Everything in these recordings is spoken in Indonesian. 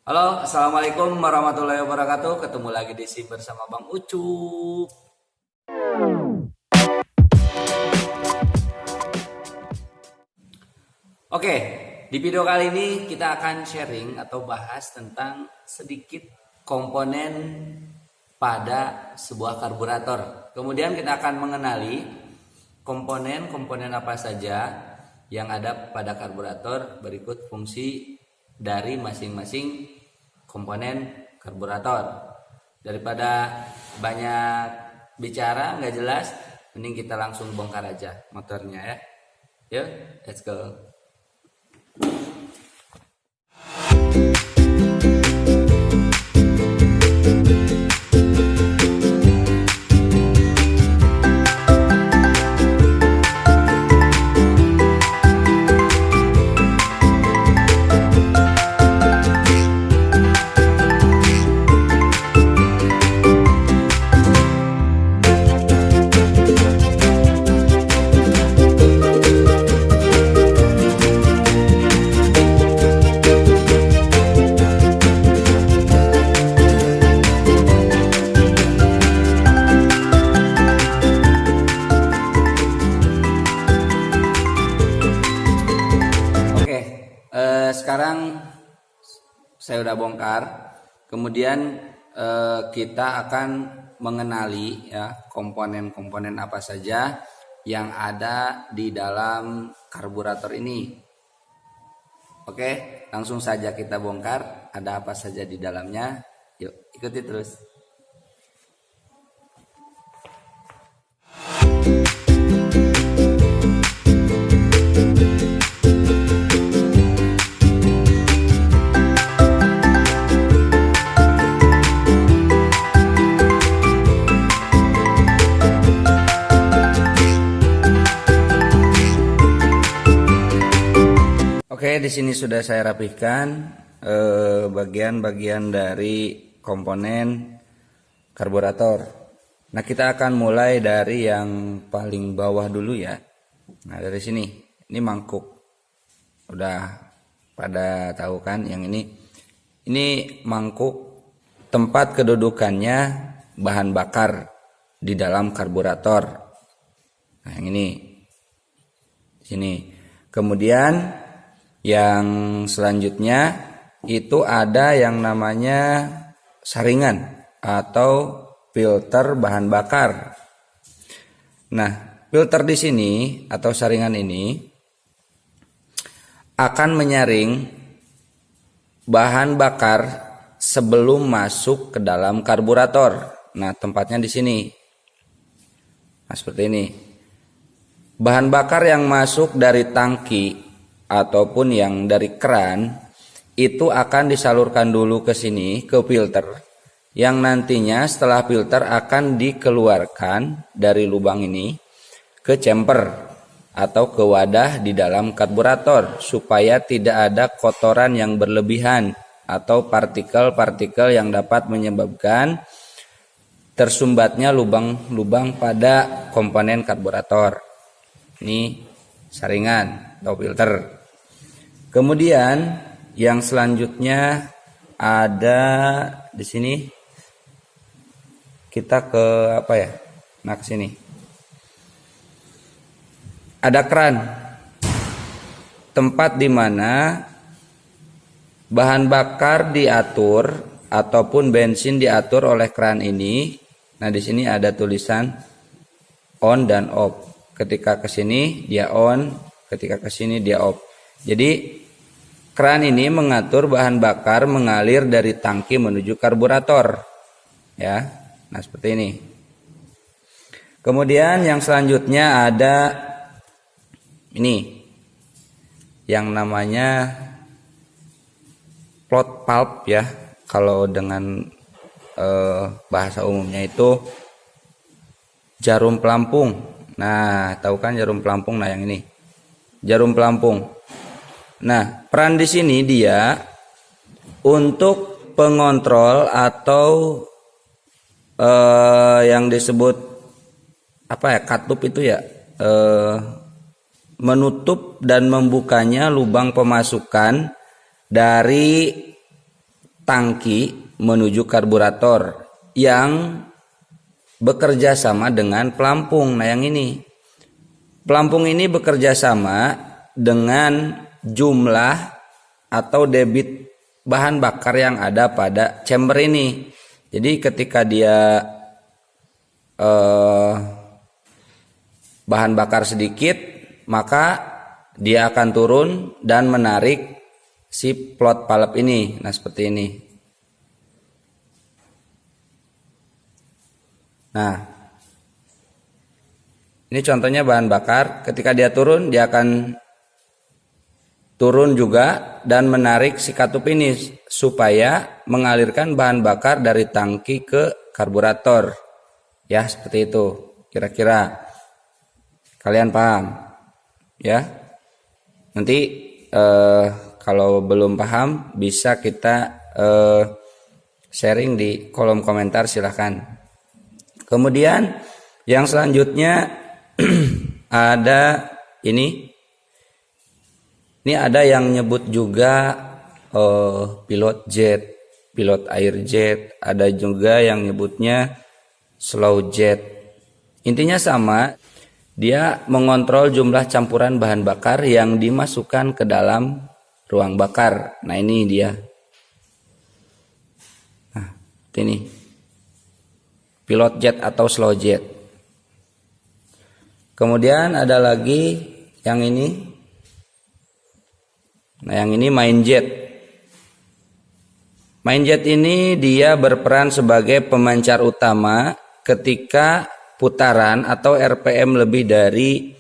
Halo, assalamualaikum warahmatullahi wabarakatuh. Ketemu lagi di sini bersama Bang Ucup. Oke, di video kali ini kita akan sharing atau bahas tentang sedikit komponen pada sebuah karburator. Kemudian kita akan mengenali komponen-komponen apa saja yang ada pada karburator, berikut fungsi dari masing-masing komponen karburator. Daripada banyak bicara nggak jelas, mending kita langsung bongkar aja motornya ya. Yuk, let's go. Sekarang saya udah bongkar. Kemudian kita akan mengenali ya komponen-komponen apa saja yang ada di dalam karburator ini. Oke, langsung saja kita bongkar. Ada apa saja di dalamnya? Yuk, ikuti terus. Oke, di sini sudah saya rapihkan bagian-bagian dari komponen karburator. Nah, kita akan mulai dari yang paling bawah dulu ya. Nah, dari sini, ini mangkuk. Udah pada tahu kan yang ini? Ini mangkuk tempat kedudukannya bahan bakar di dalam karburator. Nah, yang ini. Sini. Kemudian yang selanjutnya itu ada yang namanya saringan atau filter bahan bakar. Nah, filter di sini atau saringan ini akan menyaring bahan bakar sebelum masuk ke dalam karburator. Nah, tempatnya di sini. Nah, seperti ini. Bahan bakar yang masuk dari tangki ataupun yang dari keran itu akan disalurkan dulu ke sini ke filter, yang nantinya setelah filter akan dikeluarkan dari lubang ini ke chamber atau ke wadah di dalam karburator supaya tidak ada kotoran yang berlebihan atau partikel-partikel yang dapat menyebabkan tersumbatnya lubang-lubang pada komponen karburator. Ini saringan atau filter. Kemudian yang selanjutnya ada di sini, kita ke apa ya? Nah, ke sini. Ada keran. Tempat di mana bahan bakar diatur ataupun bensin diatur oleh keran ini. Nah, di sini ada tulisan on dan off. Ketika ke sini dia on, ketika ke sini dia off. Jadi keran ini mengatur bahan bakar mengalir dari tangki menuju karburator. Ya. Nah, seperti ini. Kemudian yang selanjutnya ada ini yang namanya plot pulp ya. Kalau dengan bahasa umumnya itu jarum pelampung. Nah, tahu kan jarum pelampung? Nah, yang ini jarum pelampung. Nah, peran di sini dia untuk pengontrol atau yang disebut apa ya, katup itu ya, menutup dan membukanya lubang pemasukan dari tangki menuju karburator yang bekerja sama dengan pelampung. Nah yang ini, pelampung ini bekerja sama dengan jumlah atau debit bahan bakar yang ada pada chamber ini. Jadi ketika dia bahan bakar sedikit, maka dia akan turun dan menarik si plot valve ini. Nah seperti ini. Nah ini contohnya bahan bakar. Ketika dia turun, dia akan turun juga dan menarik si katup ini supaya mengalirkan bahan bakar dari tangki ke karburator. Ya seperti itu. Kira-kira kalian paham? Ya. Nanti kalau belum paham bisa kita sharing di kolom komentar, silahkan. Kemudian yang selanjutnya ada ini ada yang nyebut juga pilot jet, pilot air jet, ada juga yang nyebutnya slow jet. Intinya sama, dia mengontrol jumlah campuran bahan bakar yang dimasukkan ke dalam ruang bakar. Nah ini dia. Nah ini pilot jet atau slow jet. Kemudian ada lagi yang ini. Nah yang ini main jet. Main jet ini dia berperan sebagai pemancar utama ketika putaran atau RPM lebih dari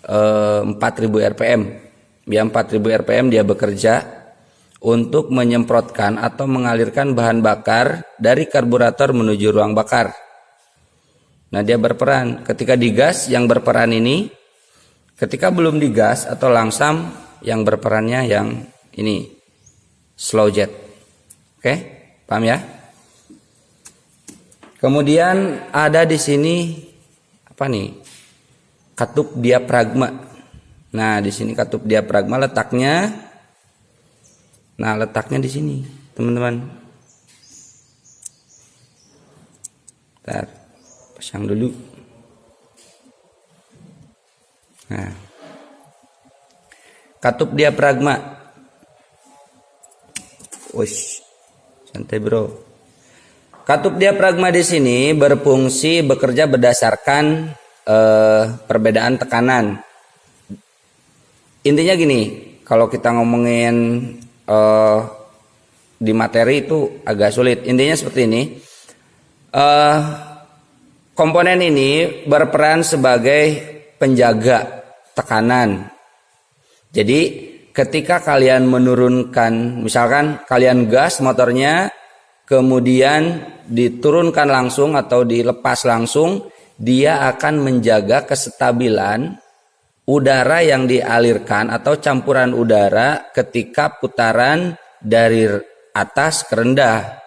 4000 RPM. Ya 4000 RPM dia bekerja untuk menyemprotkan atau mengalirkan bahan bakar dari karburator menuju ruang bakar. Nah dia berperan ketika digas, yang berperan ini, ketika belum digas atau langsam yang berperannya yang ini slow jet. Oke, paham ya? Kemudian ada di sini apa nih? Katup diafragma. Nah di sini katup diafragma letaknya. Nah letaknya di sini teman-teman. Bentar. Pasang dulu. Nah, katup diafragma. Wush, santai bro. Katup diafragma di sini berfungsi bekerja berdasarkan perbedaan tekanan. Intinya gini, kalau kita ngomongin di materi itu agak sulit. Intinya seperti ini. Komponen ini berperan sebagai penjaga tekanan. Jadi ketika kalian menurunkan, misalkan kalian gas motornya, kemudian diturunkan langsung atau dilepas langsung, dia akan menjaga kestabilan udara yang dialirkan atau campuran udara ketika putaran dari atas ke rendah,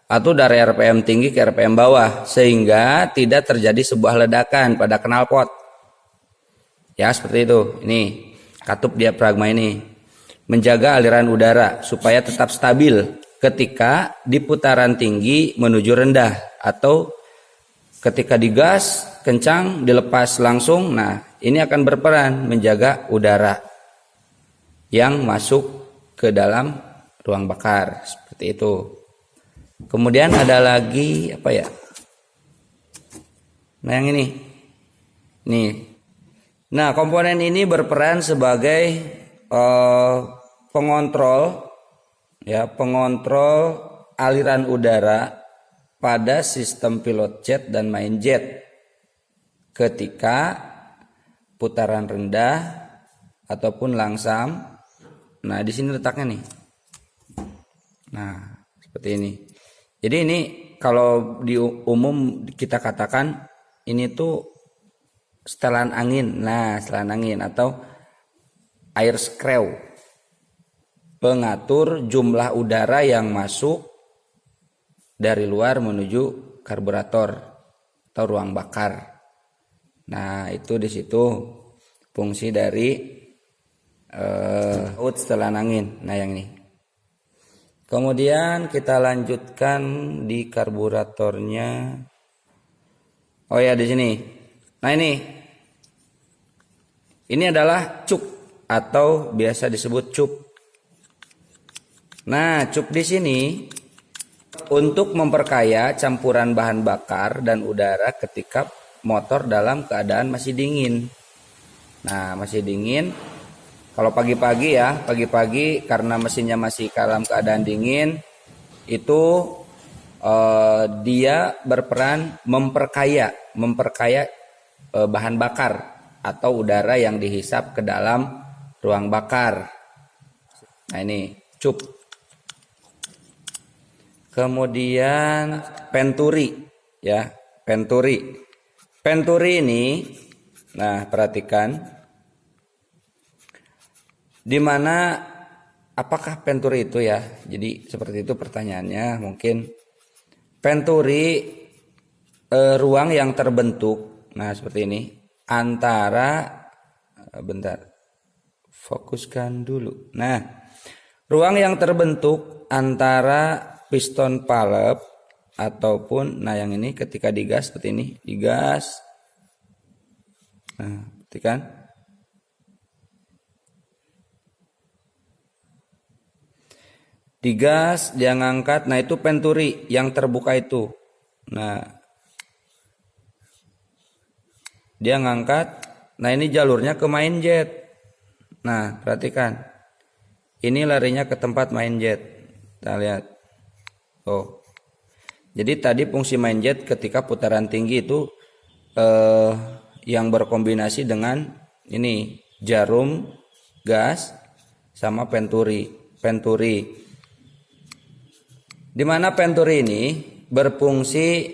atau dari RPM tinggi ke RPM bawah, sehingga tidak terjadi sebuah ledakan pada knalpot. Ya seperti itu. Ini katup diafragma ini menjaga aliran udara supaya tetap stabil ketika di putaran tinggi menuju rendah, atau ketika digas kencang dilepas langsung. Nah ini akan berperan menjaga udara yang masuk ke dalam ruang bakar, seperti itu. Kemudian ada lagi apa ya? Nah yang ini. Nih. Nah, komponen ini berperan sebagai pengontrol ya, pengontrol aliran udara pada sistem pilot jet dan main jet ketika putaran rendah ataupun langsam. Nah, di sini letaknya nih. Nah, seperti ini. Jadi ini kalau di umum kita katakan ini tuh setelan angin. Nah, setelan angin atau air screw, pengatur jumlah udara yang masuk dari luar menuju karburator atau ruang bakar. Nah, itu di situ fungsi dari setelan angin. Nah, yang ini. Kemudian kita lanjutkan di karburatornya. Oh ya, di sini. Nah, ini adalah cup atau biasa disebut cup. Nah, cup di sini untuk memperkaya campuran bahan bakar dan udara ketika motor dalam keadaan masih dingin. Nah, masih dingin. Kalau pagi-pagi ya, pagi-pagi karena mesinnya masih dalam keadaan dingin, itu dia berperan memperkaya bahan bakar atau udara yang dihisap ke dalam ruang bakar. Nah, ini cup. Kemudian penturi ya, penturi. Penturi ini, nah perhatikan. Dimana apakah penturi itu ya? Jadi seperti itu pertanyaannya. Mungkin penturi ruang yang terbentuk. Nah seperti ini antara bentar, fokuskan dulu. Nah ruang yang terbentuk antara piston valve ataupun, nah yang ini ketika digas seperti ini, digas. Nah perhatikan. Digas, dia ngangkat, nah itu penturi yang terbuka itu. Nah, dia ngangkat, nah ini jalurnya ke main jet. Nah, perhatikan. Ini larinya ke tempat main jet. Kita lihat. Oh. Jadi tadi fungsi main jet ketika putaran tinggi itu yang berkombinasi dengan ini jarum gas sama penturi. Di mana penturi ini berfungsi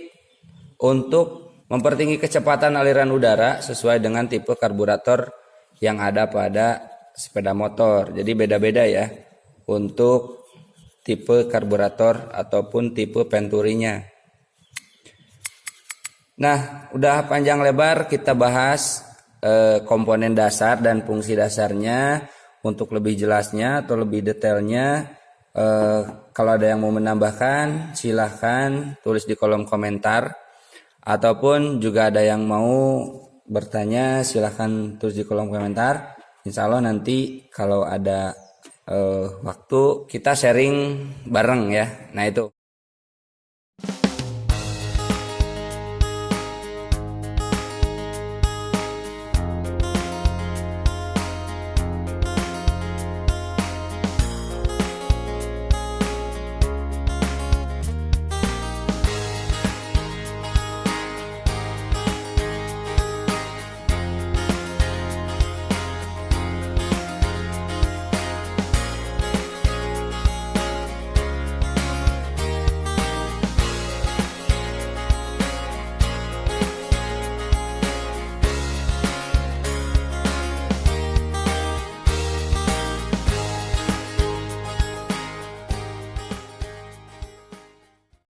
untuk mempertinggi kecepatan aliran udara sesuai dengan tipe karburator yang ada pada sepeda motor. Jadi beda-beda ya untuk tipe karburator ataupun tipe penturinya. Nah, udah panjang lebar kita bahas komponen dasar dan fungsi dasarnya. Untuk lebih jelasnya atau lebih detailnya, kalau ada yang mau menambahkan silahkan tulis di kolom komentar, ataupun juga ada yang mau bertanya silahkan tulis di kolom komentar. Insya Allah nanti kalau ada waktu kita sharing bareng ya. Nah itu.